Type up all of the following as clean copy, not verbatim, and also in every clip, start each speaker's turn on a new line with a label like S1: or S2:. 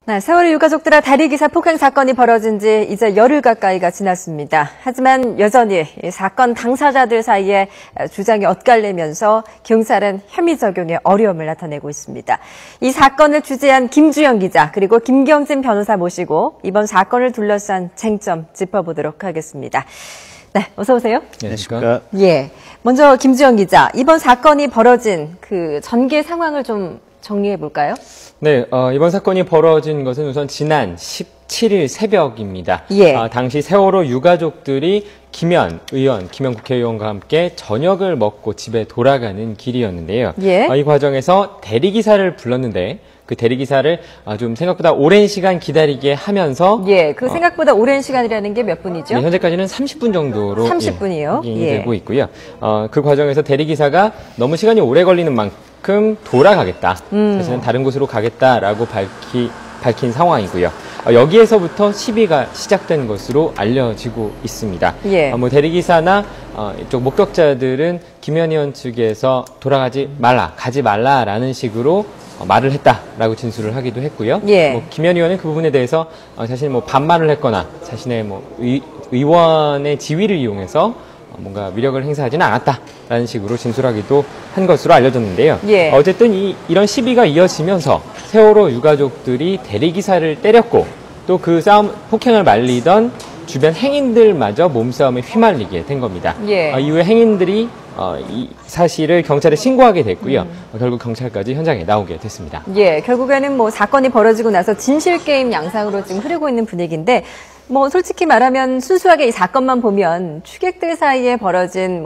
S1: 네, 세월호 유가족들의 대리기사 폭행 사건이 벌어진 지 이제 열흘 가까이가 지났습니다. 하지만 여전히 이 사건 당사자들 사이에 주장이 엇갈리면서 경찰은 혐의 적용에 어려움을 나타내고 있습니다. 이 사건을 취재한 김주영 기자 그리고 김경진 변호사 모시고 이번 사건을 둘러싼 쟁점 짚어보도록 하겠습니다. 네, 어서 오세요.
S2: 안녕하십니까.
S1: 예, 먼저 김주영 기자, 이번 사건이 벌어진 그 전개 상황을 좀 정리해 볼까요?
S2: 네, 이번 사건이 벌어진 것은 우선 지난 17일 새벽입니다.
S1: 예.
S2: 당시 세월호 유가족들이 김현 의원, 김현 국회의원과 함께 저녁을 먹고 집에 돌아가는 길이었는데요.
S1: 예.
S2: 이 과정에서 대리기사를 불렀는데 그 대리기사를 좀 생각보다 오랜 시간 기다리게 하면서
S1: 예, 그 생각보다 오랜 시간이라는 게 몇 분이죠?
S2: 네, 현재까지는 30분 정도로
S1: 30분이요?
S2: 확인이 되고 있고요. 그 과정에서 대리기사가 너무 시간이 오래 걸리는 만큼 돌아가겠다. 자신은 다른 곳으로 가겠다라고 밝힌 상황이고요. 여기에서부터 시비가 시작된 것으로 알려지고 있습니다.
S1: 예.
S2: 대리기사나 이쪽 목격자들은 김현 의원 측에서 돌아가지 말라, 가지 말라라는 식으로 말을 했다라고 진술을 하기도 했고요.
S1: 예.
S2: 김현 의원은 그 부분에 대해서 자신이 반말을 했거나 자신의 의원의 지위를 이용해서 뭔가 위력을 행사하지는 않았다라는 식으로 진술하기도 한 것으로 알려졌는데요.
S1: 예.
S2: 어쨌든 이런 시비가 이어지면서 세월호 유가족들이 대리기사를 때렸고 또 그 폭행을 말리던 주변 행인들마저 몸싸움에 휘말리게 된 겁니다.
S1: 예.
S2: 이후에 행인들이 이 사실을 경찰에 신고하게 됐고요. 결국 경찰까지 현장에 나오게 됐습니다.
S1: 예, 결국에는 사건이 벌어지고 나서 진실게임 양상으로 지금 흐르고 있는 분위기인데, 솔직히 말하면 순수하게 이 사건만 보면 추객들 사이에 벌어진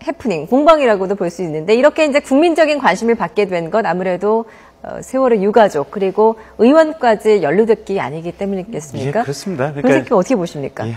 S1: 해프닝, 공방이라고도 볼 수 있는데, 이렇게 이제 국민적인 관심을 받게 된 건 아무래도 세월호 유가족 그리고 의원까지 연루됐기 아니기 때문이겠습니까?
S3: 예, 그렇습니다.
S1: 그러니까 어떻게 보십니까?
S3: 예,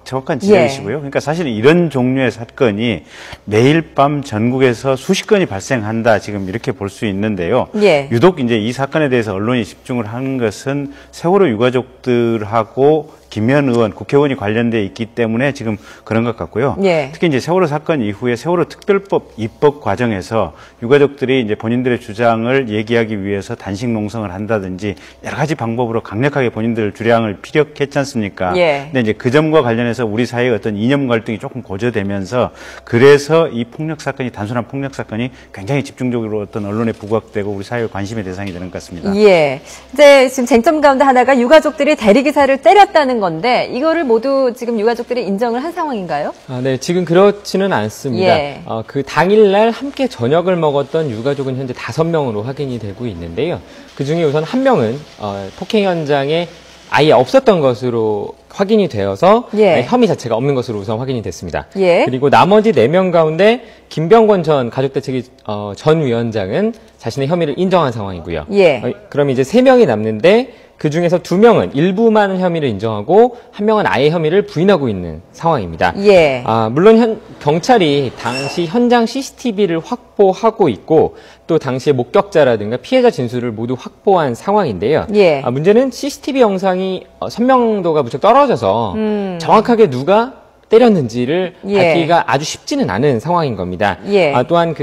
S3: 정확한 지적이시고요. 그러니까 사실 이런 종류의 사건이 매일 밤 전국에서 수십 건이 발생한다, 지금 이렇게 볼 수 있는데요.
S1: 예.
S3: 유독 이제 이 사건에 대해서 언론이 집중을 하는 것은 세월호 유가족들하고 김현 의원, 국회의원이 관련돼 있기 때문에 지금 그런 것 같고요.
S1: 예.
S3: 특히 이제 세월호 사건 이후에 세월호 특별법 입법 과정에서 유가족들이 이제 본인들의 주장을 얘기하기 위해서 단식 농성을 한다든지 여러 가지 방법으로 강력하게 본인들 주량을 피력했지 않습니까?
S1: 예.
S3: 근데 이제 그 점과 관련해서 우리 사회의 어떤 이념 갈등이 조금 고조되면서 그래서 이 폭력 사건이 단순한 폭력 사건이 굉장히 집중적으로 어떤 언론에 부각되고 우리 사회의 관심의 대상이 되는 것 같습니다.
S1: 예. 이제 지금 쟁점 가운데 하나가 유가족들이 대리기사를 때렸다는 건데 이거를 모두 지금 유가족들이 인정을 한 상황인가요?
S2: 네, 지금 그렇지는 않습니다.
S1: 예.
S2: 그 당일날 함께 저녁을 먹었던 유가족은 현재 5명으로 확인이 되고 있는데요. 그 중에 우선 1명은 폭행 현장에 아예 없었던 것으로 확인이 되어서
S1: 예.
S2: 혐의 자체가 없는 것으로 우선 확인이 됐습니다.
S1: 예.
S2: 그리고 나머지 4명 가운데 김병권 전 가족대책위 전 위원장은 자신의 혐의를 인정한 상황이고요.
S1: 예.
S2: 그럼 이제 3명이 남는데 그 중에서 2명은 일부만 혐의를 인정하고 1명은 아예 혐의를 부인하고 있는 상황입니다.
S1: 예.
S2: 물론 경찰이 당시 현장 CCTV를 확보하고 있고 또 당시의 목격자라든가 피해자 진술을 모두 확보한 상황인데요.
S1: 예.
S2: 문제는 CCTV 영상이 선명도가 무척 떨어져서 정확하게 누가 때렸는지를
S1: 예.
S2: 밝히기가 아주 쉽지는 않은 상황인 겁니다.
S1: 예.
S2: 또한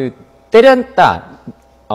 S2: 때렸다,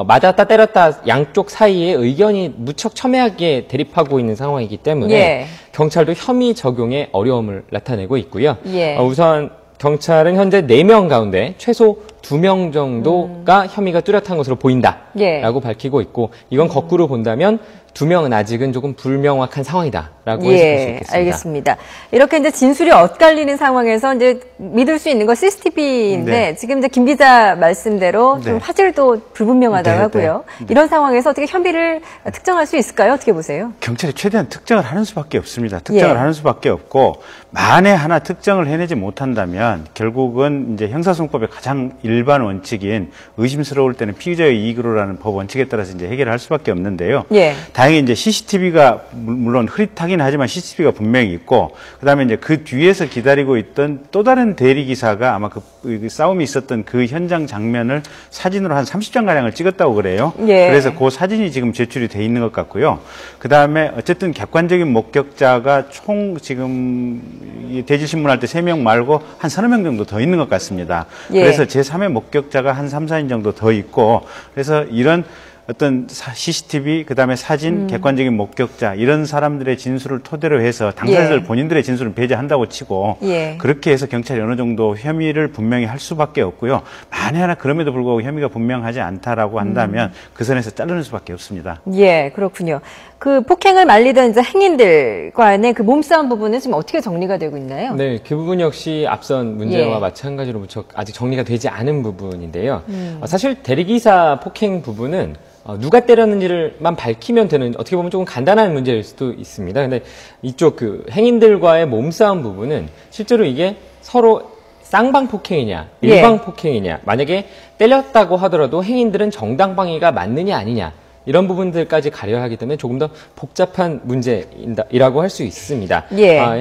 S2: 맞았다 때렸다 양쪽 사이에 의견이 무척 첨예하게 대립하고 있는 상황이기 때문에
S1: 예.
S2: 경찰도 혐의 적용에 어려움을 나타내고 있고요.
S1: 예.
S2: 우선 경찰은 현재 4명 가운데 최소 2명 정도가 혐의가 뚜렷한 것으로 보인다라고
S1: 예.
S2: 밝히고 있고 이건 거꾸로 본다면 2명은 아직은 조금 불명확한 상황이다라고 해석할 수 있겠습니다.
S1: 알겠습니다. 이렇게 이제 진술이 엇갈리는 상황에서 이제 믿을 수 있는 건 CCTV인데
S3: 네.
S1: 지금 이제 김 기자 말씀대로 좀
S3: 네.
S1: 화질도 불분명하다고
S3: 네,
S1: 하고요.
S3: 네.
S1: 이런 상황에서 어떻게 혐의를 특정할 수 있을까요? 어떻게 보세요?
S3: 경찰이 최대한 특정을 하는 수밖에 없습니다. 특정을
S1: 예.
S3: 하는 수밖에 없고 만에 하나 특정을 해내지 못한다면 결국은 이제 형사소송법의 가장 일반 원칙인 의심스러울 때는 피의자의 이익으로라는 법 원칙에 따라서 이제 해결할 수밖에 없는데요.
S1: 예.
S3: 다행히 이제 CCTV가 물론 흐릿하긴 하지만 CCTV가 분명히 있고 그다음에 이제 그 뒤에서 기다리고 있던 또 다른 대리 기사가 아마 그 싸움이 있었던 그 현장 장면을 사진으로 한 30장 가량을 찍었다고 그래요.
S1: 예.
S3: 그래서 그 사진이 지금 제출이 돼 있는 것 같고요. 그다음에 어쨌든 객관적인 목격자가 총 지금 대질 신문할 때 3명 말고 한 3-4명 정도 더 있는 것 같습니다.
S1: 예.
S3: 그래서 제3의 목격자가 한 3, 4인 정도 더 있고 그래서 이런 어떤 CCTV, 그 다음에 사진, 객관적인 목격자 이런 사람들의 진술을 토대로 해서 당사자들 본인들의 진술을 배제한다고 치고 그렇게 해서 경찰이 어느 정도 혐의를 분명히 할 수밖에 없고요. 만에 하나 그럼에도 불구하고 혐의가 분명하지 않다라고 한다면 그 선에서 자르는 수밖에 없습니다.
S1: 예, 그렇군요. 그 폭행을 말리던 이제 행인들 간의 그 몸싸움 부분은 지금 어떻게 정리가 되고 있나요?
S2: 네, 그 부분 역시 앞선 문제와 마찬가지로 무척 아직 정리가 되지 않은 부분인데요. 사실 대리기사 폭행 부분은 누가 때렸는지를만 밝히면 되는 어떻게 보면 조금 간단한 문제일 수도 있습니다. 근데 이쪽 그 행인들과의 몸싸움 부분은 실제로 이게 서로 쌍방 폭행이냐, 일방 폭행이냐, 만약에 때렸다고 하더라도 행인들은 정당방위가 맞느냐 아니냐 이런 부분들까지 가려야 하기 때문에 조금 더 복잡한 문제이라고 할 수 있습니다.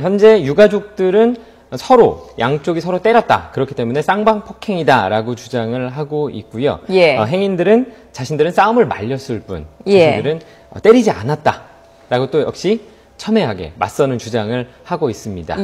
S2: 현재 유가족들은 양쪽이 서로 때렸다. 그렇기 때문에 쌍방 폭행이다라고 주장을 하고 있고요. 행인들은 자신들은 싸움을 말렸을 뿐, 자신들은 때리지 않았다라고 또 역시 첨예하게 맞서는 주장을 하고 있습니다.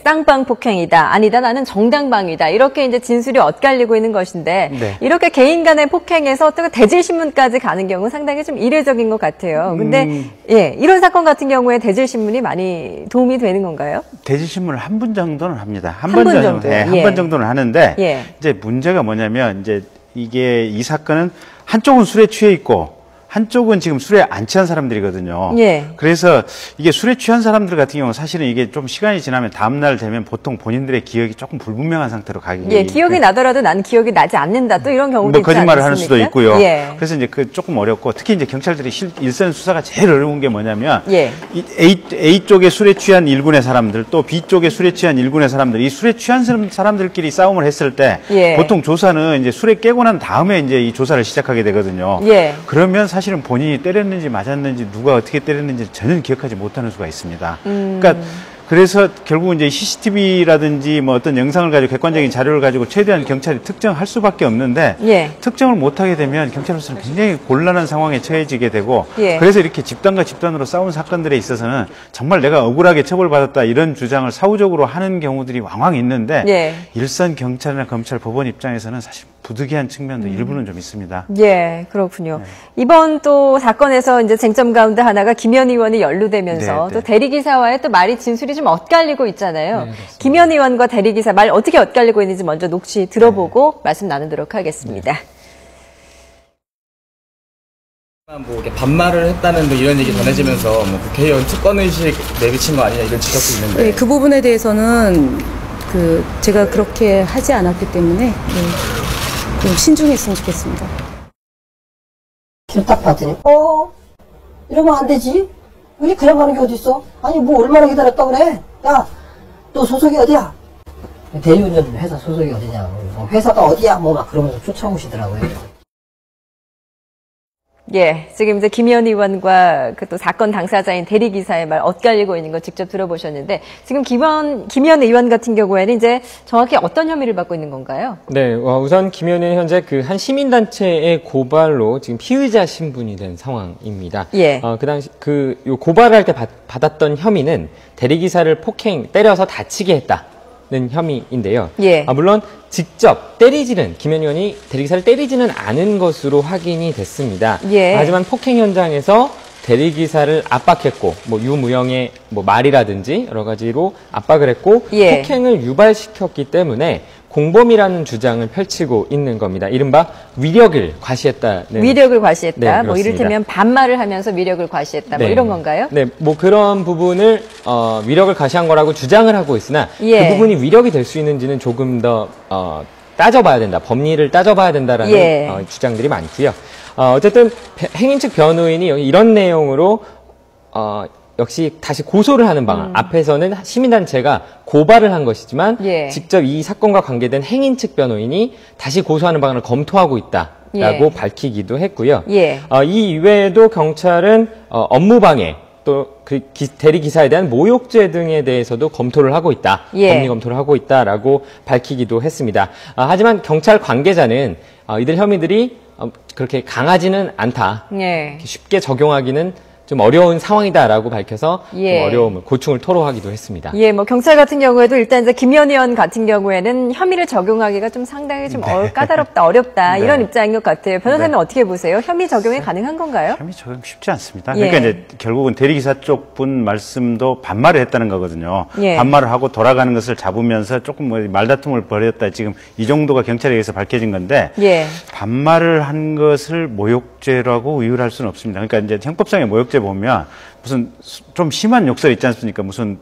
S1: 쌍방 폭행이다. 아니다. 나는 정당방위다. 이렇게 이제 진술이 엇갈리고 있는 것인데 이렇게 개인 간의 폭행에서 또 대질신문까지 가는 경우 상당히 좀 이례적인 것 같아요. 근데 이런 사건 같은 경우에 대질신문이 많이 도움이 되는 건가요?
S3: 대질신문을 한 분 정도는 합니다. 한
S1: 분 정도.
S3: 한 번 정도는 하는데 이제 문제가 뭐냐면 이제 이게 이 사건은 한쪽은 술에 취해 있고 한쪽은 지금 술에 안 취한 사람들이거든요. 그래서 이게 술에 취한 사람들 같은 경우는 사실은 이게 좀 시간이 지나면 다음날 되면 보통 본인들의 기억이 조금 불분명한 상태로 가기.
S1: 기억이 나더라도 나는 기억이 나지 않는다. 또 이런 경우도 있지
S3: 거짓말을
S1: 않습니까?
S3: 하는 수도 있고요. 그래서 이제 그 조금 어렵고 특히 이제 경찰들이 일선 수사가 제일 어려운 게 뭐냐면 A 쪽에 술에 취한 일군의 사람들 또 B 쪽에 술에 취한 일군의 사람들 이 술에 취한 사람들끼리 싸움을 했을 때 보통 조사는 이제 술에 깨고 난 다음에 이제 이 조사를 시작하게 되거든요. 그러면 사실은 본인이 때렸는지 맞았는지 누가 어떻게 때렸는지 전혀 기억하지 못하는 수가 있습니다. 그러니까 그래서 결국 이제 CCTV라든지 뭐 어떤 영상을 가지고 객관적인 자료를 가지고 최대한 경찰이 특정할 수밖에 없는데 특정을 못하게 되면 경찰로서는 굉장히 곤란한 상황에 처해지게 되고 그래서 이렇게 집단과 집단으로 싸운 사건들에 있어서는 정말 내가 억울하게 처벌받았다 이런 주장을 사후적으로 하는 경우들이 왕왕 있는데 일선 경찰이나 검찰, 법원 입장에서는 사실 부득이한 측면도 일부는 좀 있습니다.
S1: 그렇군요. 이번 또 사건에서 이제 쟁점 가운데 하나가 김현 의원이 연루되면서 또 대리기사와의 또 말이 진술이 좀 엇갈리고 있잖아요. 김현 의원과 대리기사 말 어떻게 엇갈리고 있는지 먼저 녹취 들어보고 말씀 나누도록 하겠습니다.
S4: 뭐 이렇게 반말을 했다는 뭐 이런 얘기 전해지면서 뭐 국회의원 특권의식 내비친 거 아니냐 이런 지적도 있는데
S5: 그 부분에 대해서는 제가 그렇게 하지 않았기 때문에 좀 신중했으면 좋겠습니다.
S6: 딱 봤더니 이러면 안 되지? 우리 그냥 가는 게 어딨어? 아니 뭐 얼마나 기다렸다 그래? 야, 너 소속이 어디야? 대리운전 회사 소속이 어디냐? 회사가 어디야? 뭐 막 그러면서 쫓아오시더라고요.
S1: 지금 이제 김현 의원과 그 또 사건 당사자인 대리기사의 말 엇갈리고 있는 거 직접 들어보셨는데 지금 김현 의원 같은 경우에는 이제 정확히 어떤 혐의를 받고 있는 건가요?
S2: 우선 김현 의원은 현재 그 한 시민단체의 고발로 지금 피의자 신분이 된 상황입니다. 그 당시 요 고발을 할 때 받았던 혐의는 대리기사를 때려서 다치게 했다. 혐의인데요. 물론 직접 김현 의원이 대리기사를 때리지는 않은 것으로 확인이 됐습니다. 하지만 폭행 현장에서 대리기사를 압박했고, 유무형의 말이라든지 여러 가지로 압박을 했고, 폭행을 유발시켰기 때문에 공범이라는 주장을 펼치고 있는 겁니다. 이른바 위력을 과시했다.
S1: 위력을 과시했다. 이를테면 반말을 하면서 위력을 과시했다. 이런 건가요?
S2: 그런 부분을 위력을 과시한 거라고 주장을 하고 있으나 그 부분이 위력이 될 수 있는지는 조금 더 따져봐야 된다. 법리를 따져봐야 된다라는 주장들이 많고요. 어쨌든 행인 측 변호인이 이런 내용으로 역시 다시 고소를 하는 방안. 앞에서는 시민단체가 고발을 한 것이지만 직접 이 사건과 관계된 행인 측 변호인이 다시 고소하는 방안을 검토하고 있다라고 밝히기도 했고요. 이 이외에도 경찰은 업무방해 또 그 대리기사에 대한 모욕죄 등에 대해서도 검토를 하고 있다. 법리 검토를 하고 있다라고 밝히기도 했습니다. 하지만 경찰 관계자는 이들 혐의들이 그렇게 강하지는 않다. 쉽게 적용하기는 좀 어려운 상황이다라고 밝혀서
S1: 예.
S2: 좀 어려움을, 고충을 토로하기도 했습니다.
S1: 예, 뭐 경찰 같은 경우에도 일단 이제 김현 의원 같은 경우에는 혐의를 적용하기가 좀 상당히 좀 까다롭다, 어렵다
S3: 네.
S1: 이런 입장인 것 같아요. 변호사님
S3: 네.
S1: 어떻게 보세요? 혐의 적용이 가능한 건가요?
S3: 혐의 적용 쉽지 않습니다.
S1: 예.
S3: 그러니까 이제 결국은 대리기사 쪽 분 말씀도 반말을 했다는 거거든요.
S1: 예.
S3: 반말을 하고 돌아가는 것을 잡으면서 조금 뭐 말다툼을 벌였다. 지금 이 정도가 경찰에 의해서 밝혀진 건데
S1: 예.
S3: 반말을 한 것을 모욕죄라고 의율할 수는 없습니다. 그러니까 이제 형법상의 모욕죄 보면 무슨 좀 심한 욕설 있지 않습니까? 무슨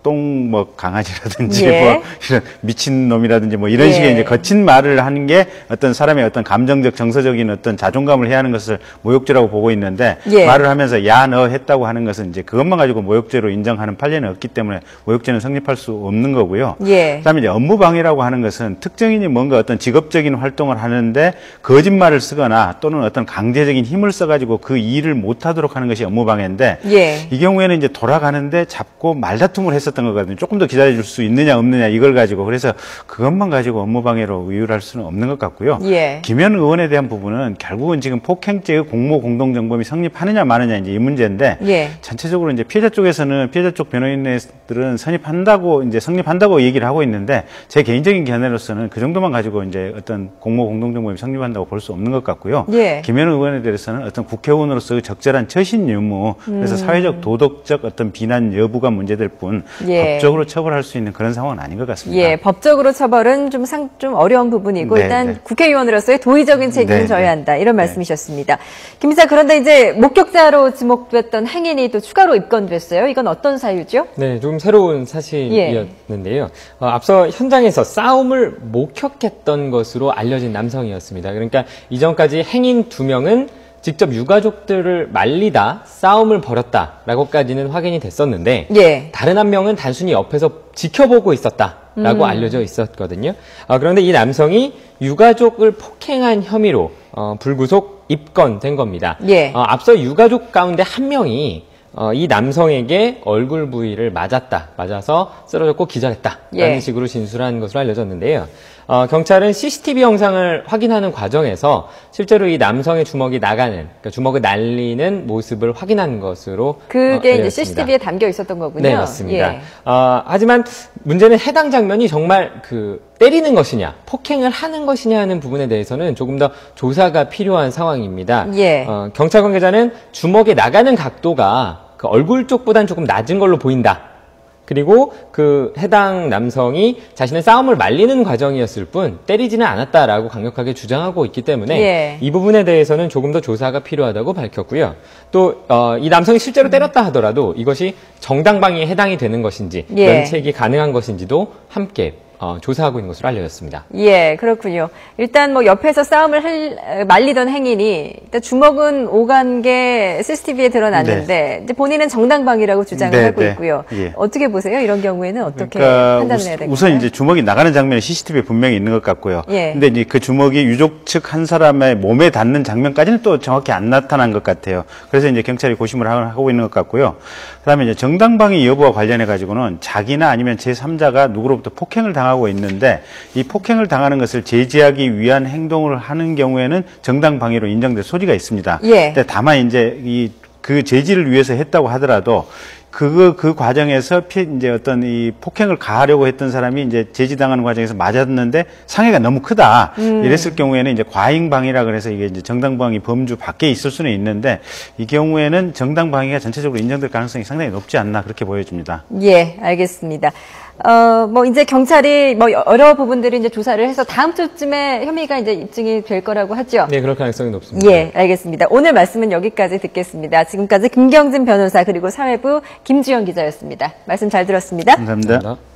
S3: 똥 뭐 강아지라든지
S1: 예.
S3: 뭐 이런 미친 놈이라든지 뭐 이런
S1: 예.
S3: 식의 이제 거친 말을 하는 게 어떤 사람의 어떤 감정적 정서적인 어떤 자존감을 해하는 것을 모욕죄라고 보고 있는데
S1: 예.
S3: 말을 하면서 야 너 했다고 하는 것은 이제 그것만 가지고 모욕죄로 인정하는 판례는 없기 때문에 모욕죄는 성립할 수 없는 거고요.
S1: 예.
S3: 그다음에 이제 업무방해라고 하는 것은 특정인이 뭔가 어떤 직업적인 활동을 하는데 거짓말을 쓰거나 또는 어떤 강제적인 힘을 써가지고 그 일을 못하도록 하는 것이 업무방해인데
S1: 예.
S3: 이 경우에는 이제 돌아가는데 잡고 말다툼을 했었던 거거든요. 조금 더 기다려줄 수 있느냐 없느냐 이걸 가지고 그래서 그것만 가지고 업무방해로 의율할 수는 없는 것 같고요.
S1: 예.
S3: 김현 의원에 대한 부분은 결국은 지금 폭행죄의 공모 공동정범이 성립하느냐 마느냐 이제 이 문제인데
S1: 예.
S3: 전체적으로 이제 피해자 쪽에서는 피해자 쪽 변호인들은 성립한다고 얘기를 하고 있는데 제 개인적인 견해로서는 그 정도만 가지고 이제 어떤 공모 공동정범이 성립한다고 볼 수 없는 것 같고요.
S1: 예.
S3: 김현 의원에 대해서는 어떤 국회의원으로서 적절한 처신 유무 그래서 사회적 도덕적 어떤 비난 여부가 문제될 뿐
S1: 예.
S3: 법적으로 처벌할 수 있는 그런 상황은 아닌 것 같습니다.
S1: 예, 법적으로 처벌은 좀 어려운 부분이고
S3: 네,
S1: 일단
S3: 네.
S1: 국회의원으로서의 도의적인 책임을
S3: 네,
S1: 져야
S3: 네.
S1: 한다 이런 말씀이셨습니다. 김 기자, 그런데 이제 목격자로 지목됐던 행인이 또 추가로 입건됐어요. 이건 어떤 사유죠?
S2: 네, 좀 새로운 사실이었는데요. 앞서 현장에서 싸움을 목격했던 것으로 알려진 남성이었습니다. 그러니까 이전까지 행인 2명은 직접 유가족들을 말리다 싸움을 벌였다라고까지는 확인이 됐었는데
S1: 예.
S2: 다른 한 명은 단순히 옆에서 지켜보고 있었다라고 알려져 있었거든요. 그런데 이 남성이 유가족을 폭행한 혐의로 불구속 입건된 겁니다.
S1: 예.
S2: 앞서 유가족 가운데 한 명이 이 남성에게 얼굴 부위를 맞아서 쓰러졌고 기절했다라는
S1: 예.
S2: 식으로 진술한 것으로 알려졌는데요. 경찰은 CCTV 영상을 확인하는 과정에서 실제로 이 남성의 주먹이 그러니까 주먹을 날리는 모습을 확인한 것으로
S1: 그게 이제
S2: 알려졌습니다.
S1: CCTV에 담겨 있었던 거군요.
S2: 네, 맞습니다.
S1: 예.
S2: 하지만 문제는 해당 장면이 정말 때리는 것이냐, 폭행을 하는 것이냐 하는 부분에 대해서는 조금 더 조사가 필요한 상황입니다.
S1: 예.
S2: 경찰 관계자는 주먹이 나가는 각도가 그 얼굴 쪽보다는 조금 낮은 걸로 보인다. 그리고 그 해당 남성이 자신의 싸움을 말리는 과정이었을 뿐 때리지는 않았다라고 강력하게 주장하고 있기 때문에
S1: 예.
S2: 이 부분에 대해서는 조금 더 조사가 필요하다고 밝혔고요. 또 이 남성이 실제로 때렸다 하더라도 이것이 정당방위에 해당이 되는 것인지
S1: 예.
S2: 면책이 가능한 것인지도 함께 조사하고 있는 것으로 알려졌습니다.
S1: 예, 그렇군요. 일단 뭐 옆에서 싸움을 말리던 행인이 일단 주먹은 오간 게 CCTV에 드러났는데 이제 본인은 정당방위라고 주장을
S3: 네,
S1: 하고
S3: 네.
S1: 있고요.
S3: 예.
S1: 어떻게 보세요? 이런 경우에는 어떻게
S3: 그러니까
S1: 판단을 해야 될까요?
S3: 우선 이제 주먹이 나가는 장면이 CCTV에 분명히 있는 것 같고요.
S1: 예.
S3: 근데 이제 그 주먹이 유족 측 한 사람의 몸에 닿는 장면까지는 또 정확히 안 나타난 것 같아요. 그래서 이제 경찰이 고심을 하고 있는 것 같고요. 그다음에 이제 정당방위 여부와 관련해 가지고는 자기나 아니면 제3자가 누구로부터 폭행을 당하고 있는데 이 폭행을 당하는 것을 제지하기 위한 행동을 하는 경우에는 정당방위로 인정될 소지가 있습니다.
S1: 예.
S3: 근데 다만 이제 그 제지를 위해서 했다고 하더라도 그 과정에서 이제 어떤 이 폭행을 가하려고 했던 사람이 이제 제지당하는 과정에서 맞았는데 상해가 너무 크다. 이랬을 경우에는 이제 과잉방위라 그래서 이게 이제 정당방위 범주 밖에 있을 수는 있는데 이 경우에는 정당방위가 전체적으로 인정될 가능성이 상당히 높지 않나 그렇게 보여집니다.
S1: 예, 알겠습니다. 뭐 이제 경찰이 뭐 여러 부분들을 이제 조사를 해서 다음 주쯤에 혐의가 이제 입증이 될 거라고 하죠.
S2: 네, 그럴 가능성이 높습니다.
S1: 예, 알겠습니다. 오늘 말씀은 여기까지 듣겠습니다. 지금까지 김경진 변호사 그리고 사회부 김주영 기자였습니다. 말씀 잘 들었습니다.
S3: 감사합니다.
S2: 감사합니다.